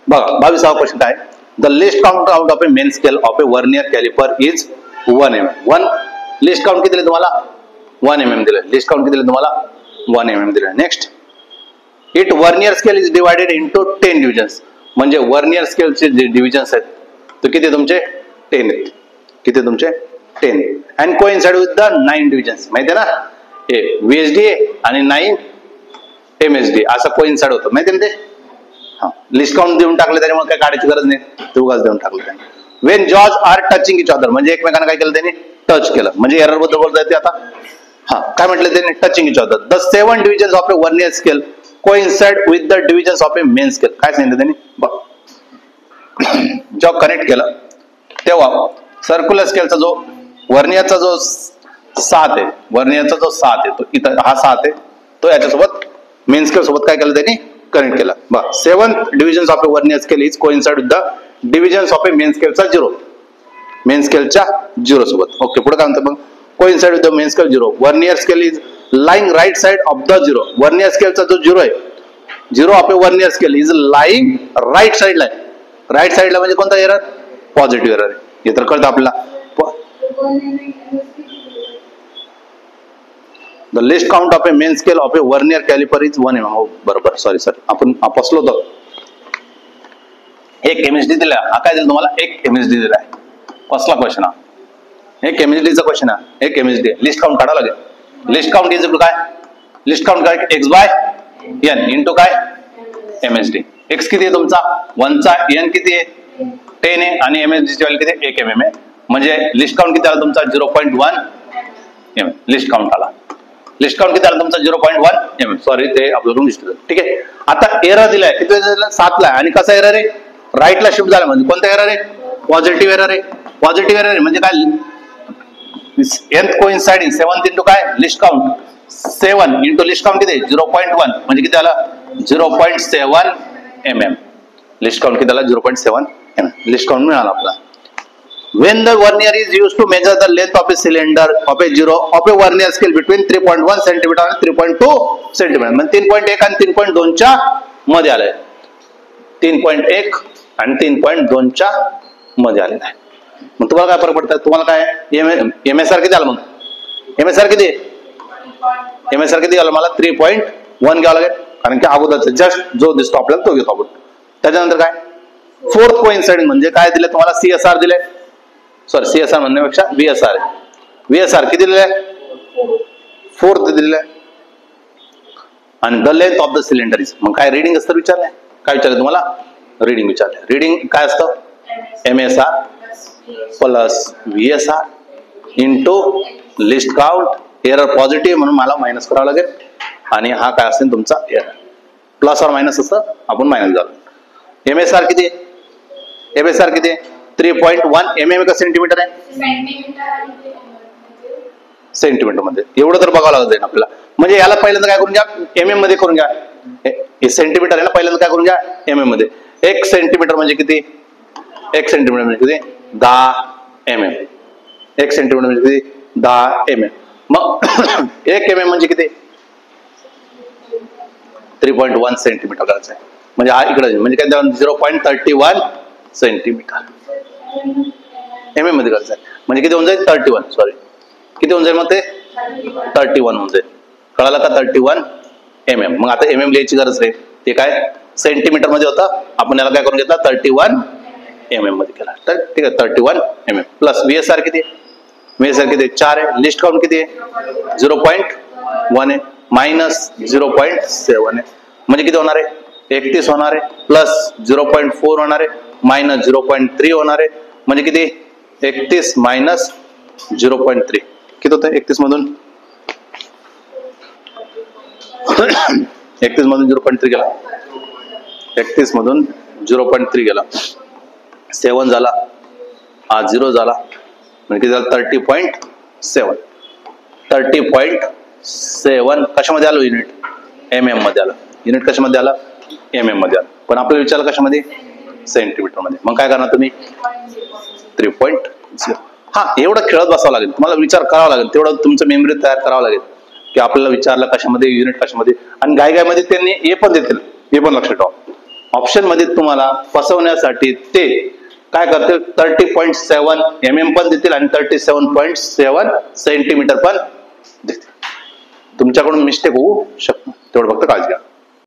बघा 22वा क्वेश्चन काय, the list count out of a main scale of a vernier calliper is 1 mm. 1 list count किती दिले तुम्हाला 1 mm दिले. लिस्ट काउंट किती दिले तुम्हाला 1 mm दिले. Next, it vernier scale is divided into 10 divisions. म्हणजे वर्नियर स्केलचे जे डिव्हिजन्स आहेत तर किती तुमचे 10 आहेत. किती तुमचे 10 and coincide with the 9 divisions. माहिती आहे ना, हे VSD आणि 9 MSD असं कोइन्साइड होतं, माहिती ना ते. हा, लिस्ट काउंट देऊन टाकले त्यामुळे काय काढायची गरज नाही, ते उगाच देऊन टाकलं त्यांनी. When jaws are touching each other, म्हणजे एकमेकांना काय केलं त्यांनी टच केलं. म्हणजे एरर बद्दल बोलता येते आता. हा, काय म्हटलं त्यांनी touching each other. The 7 divisions of a vernier scale coincide with the divisions of a main scale. काय सांगितलं त्यांनी बघ, जेव्हा कनेक्ट केलं तेव्हा सर्क्युलर स्केलचा जो वर्नियरचा जो 7 आहे, वर्नियरचा जो 7 आहे तो इथं हा 7 आहे, तो याच्यासोबत मेन स्केल सोबत काय केलं त्यांनी कनेक्ट केला. बघ 7th divisions of a vernier scale is coincide with the divisions of a main स्केलचा 0. मेन स्केलच्या 0 सोबत. ओके, पुढे काय म्हणतं मग, coincide with the main scale 0. Vernier scale is lying right side of the 0. Vernier स्केलचा जो 0 आहे, 0 of a vernier scale is lying right साइडला आहे. राइट साइडला म्हणजे कोणता एरर, पॉझिटिव्ह एरर आहे. हे तर कळतं आपल्याला. The list count of a main scale of a vernier calliper is 1 mm. बरोबर, सॉरी आपण फसलो होतो. 1 MSD दिला. हा काय दिला तुम्हाला 1 MSD दिलाय. फसला क्वेश्चन हा. 1 MSDचा क्वेश्चन हा. 1 MSD लिस्ट काउंट काढावं लागेल. लिस्ट काउंट इज काय, लिस्ट काउंट काय x/n इंटू काय MSD. x किती आहे तुमचा 1 चा, n किती आहे 10 आहे आणि MSD ची व्हॅल्यू किती आहे 1 mm आहे. म्हणजे लिस्ट काउंट किती आला तुमचा 0.1 mm. लिस्ट काउंट आला. लिस्ट काउंट किती आला तुमचा 0.1 mm. सॉरी, ते आपलं दिसतं. ठीक आहे, आता एरर दिलाय किती दिला 7 ला. आणि कसा एरर आहे, राईटला शिफ्ट झाला. म्हणजे कोणता एरर आहे, पॉझिटिव्ह एरर आहे. पॉझिटिव्ह एरर आहे म्हणजे काय, nth कोइन्साइडिंग 7th इंटू काय list count 7 into list count किती 0.1 म्हणजे किती आला 0.7 mm. लिस्ट काउंट किती आला 0.7 mm. लिस्ट काउंट मिळाला आपला. When the vernier is used to measure the length of a cylinder of a 0 of a vernier scale between 3.1 cm and 3.2 cm. म्हणजे 3.1 आणि 3.2 च्या मध्ये आलंय. 3.1 आणि 3.2 च्या मध्ये आलेला आहे. मग तुम्हाला काय फरक पडतं, तुम्हाला काय MSR किती आलं, मग MSR किती आलं मला 3.1 घ्यावं लागेल. कारण की अगोदरचा जस्ट जो दिसतो आपल्याला तो घेतो आपण. त्याच्यानंतर काय 4th कोइन्साइडिंग म्हणजे काय दिले तुम्हाला CSR दिले, सॉरी CSR म्हणण्यापेक्षा VSR आहे. VSR किती दिलेलं आहे 4th दिलेलं आहे. आणि the length of the cylinder is, मग काय रीडिंग असतं विचारलंय, काय विचारलं तुम्हाला रीडिंग विचारलंय. रीडिंग काय असतं MSR plus VSR into list count. Error positive म्हणून मला मायनस करावं लागेल. आणि हा काय असेल तुमचा एरर, प्लस और मायनस असतं, आपण मायनस झालो. MSR किती आहे, MSR किती आहे 3.1 mm का सेंटीमीटर आहे, सेंटीमीटर मध्ये. एवढं तर बघावं लागत आपल्याला. म्हणजे याला पहिल्यांदा काय करून घ्या MM मध्ये करून घ्या. हे सेंटीमीटर आहे ना, पहिल्यांदा काय करून घ्या MM मध्ये. 1 सेंटीमीटर म्हणजे किती, 1 सेंटीमीटर म्हणजे किती 10 mm. 1 सेंटीमीटर म्हणजे किती 10 mm. मग 1 mm म्हणजे किती 3.1 सेंटीमीटर करायचं आहे. म्हणजे हा इकडे म्हणजे काय 0.31 सेंटीमीटर MM मध्ये करायचं आहे. म्हणजे किती होऊन जाईल 31, सॉरी किती होऊन जाईल मग ते 31 होऊन जाईल. कळालं का 31 mm. मग आता MM लिहायची गरज नाही, ते काय सेंटीमीटर मध्ये होतं, आपण याला काय करून घेतला 31 mm मध्ये केला. तर ठीक आहे 31 mm प्लस VSR किती आहे, VSR किती 4 आहे. लिस्ट काउंट किती आहे 0.1 आहे मायनस 0.7 आहे. म्हणजे किती होणार आहे 31 होणार आहे प्लस 0.4 होणार आहे मायनस 0.3 होणार आहे. म्हणजे किती 31 मायनस 0.3 किती होतं 31 मधून 31 मधून 0.3 गेला, 31 मधून 0.3 गेला, 7 झाला, हा 0 झाला, म्हणजे किती झालं 30.7. 30.7 कशामध्ये आलं युनिट MM मध्ये आलं. युनिट कशामध्ये आलं MM मध्ये आलं. पण आपल्याला विचारलं कशामध्ये सेंटीमीटर मध्ये. मग काय करणार तुम्ही 3.0. हा एवढं खेळत बसावं लागेल तुम्हाला, विचार करावा लागेल, तेवढं तुमचं मेमरी तयार करावं लागेल की आपल्याला विचारलं कशामध्ये युनिट कशामध्ये. आणि गाय मध्ये त्यांनी हे पण देतील, हे पण लक्षात ठेवा ऑप्शन मध्ये तुम्हाला फसवण्यासाठी ते काय करतील, 30.7 mm पण देतील आणि 37.7 सेंटीमीटर पण देतील. तुमच्याकडून मिस्टेक होऊ शकतो, तेवढं फक्त काळजी घ्या.